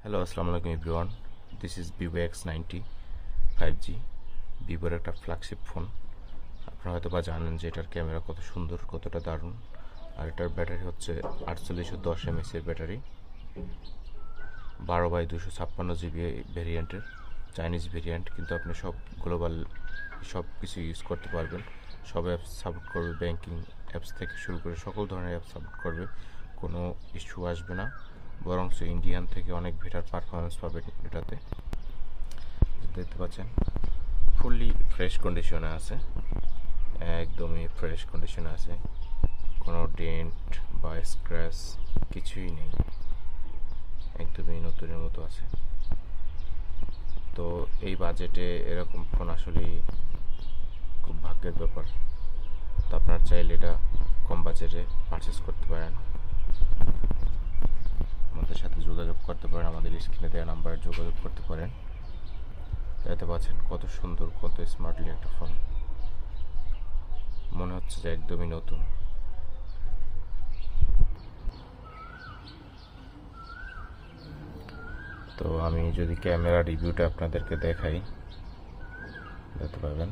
Hello, আসসালামু আলাইকুম everyone. This is Vivo X90 5G। ভিভোর একটা ফ্ল্যাগশিপ ফোন। আপনারা হয়তো বা জানেন যে এটার ক্যামেরা কত সুন্দর, কতটা দারুণ। আর এটার ব্যাটারি হচ্ছে 4810 mAh এর ব্যাটারি, 12/256 GB ভেরিয়েন্টের, চাইনিজ ভেরিয়েন্ট। কিন্তু আপনি সব গ্লোবাল সব কিছু ইউজ করতে পারবেন। সব অ্যাপস সাপোর্ট করবে, ব্যাংকিং অ্যাপস থেকে শুরু করে সকল ধরনের অ্যাপ সাপোর্ট করবে, কোনো ইস্যু আসবে না। বরঞ্চ ইন্ডিয়ান থেকে অনেক বেটার পারফরমেন্স পাবেন এটাতে। দেখতে পাচ্ছেন ফুললি ফ্রেশ কন্ডিশনে আছে, একদমই ফ্রেশ কন্ডিশনে আছে, কোনো ডেন্ট বা স্ক্র্যাচ কিছুই নেই, একদমই নতুনের মতো আছে। তো এই বাজেটে এরকম ফোন আসলেই খুব ভাগ্যের ব্যাপার। তো আপনার চাইলে এটা কম বাজেটে পারচেস করতে পারেন, আমাদের সাথে যোগাযোগ করতে পারেন, আমাদের স্ক্রিনে দেওয়া নাম্বারে যোগাযোগ করতে পারেন। দেখতে পাচ্ছেন কত সুন্দর, কত স্মার্টলি একটা ফোন, মনে হচ্ছে যে একদমই নতুন। তো আমি যদি ক্যামেরা রিভিউটা আপনাদেরকে দেখাই, দেখতে পাবেন,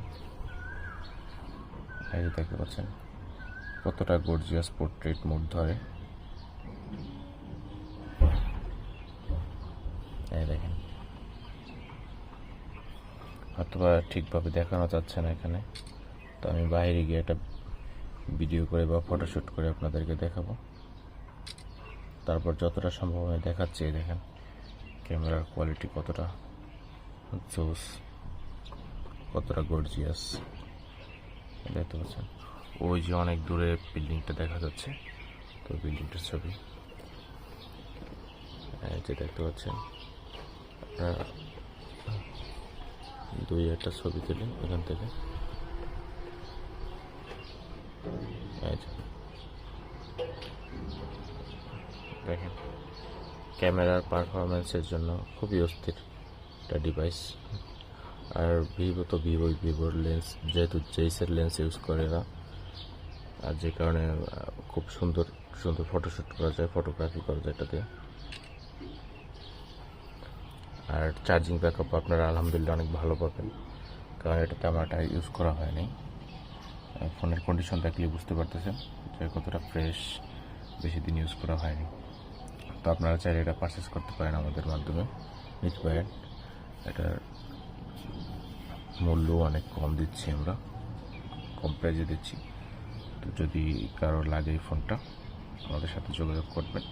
এই যে দেখতে পাচ্ছেন কতটা গর্জিয়াস পোর্ট্রেট মোড ধরে। এই দেখেন, অথবা ঠিকভাবে দেখানো যাচ্ছে না এখানে, তো আমি বাইরে গিয়ে একটা ভিডিও করে বা ফটোশ্যুট করে আপনাদেরকে দেখাবো। তারপর যতটা সম্ভব আমি দেখাচ্ছি। দেখেন ক্যামেরার কোয়ালিটি কতটা জোস, কতটা গর্জিয়াস। দেখতে পাচ্ছেন ওই যে অনেক দূরে বিল্ডিংটা দেখা যাচ্ছে, তো বিল্ডিংটার ছবি এই যে দেখতে পাচ্ছেন। দুই একটা ছবি তুলি এখান থেকে। এই যে দেখেন, ক্যামেরার পারফরমেন্সের জন্য খুবই অস্থির একটা ডিভাইস। আর ভিভো তো ভিভোর লেন্স, যেহেতু জেইসের লেন্স ইউজ করে এরা, আর যে কারণে খুব সুন্দর সুন্দর ফটোশ্যুট করা যায়, ফটোগ্রাফি করা যায় এটাতে। আর চার্জিং ব্যাকআপ আপনারা আলহামদুলিল্লাহ অনেক ভালো পাবেন, কারণ এটাতে আমার এটা ইউজ করা হয়নি। ফোনের কন্ডিশন দেখলে বুঝতে পারতেছেন যে কতটা ফ্রেশ, বেশি দিন ইউজ করা হয়নি। তো আপনারা চাইলে এটা পারচেস করতে পারেন, আমাদের মাধ্যমে নিতে পারেন। এটার মূল্য অনেক কম দিচ্ছি আমরা, কম প্রাইজে দিচ্ছি। তো যদি কারো লাগে এই ফোনটা, আমাদের সাথে যোগাযোগ করবেন।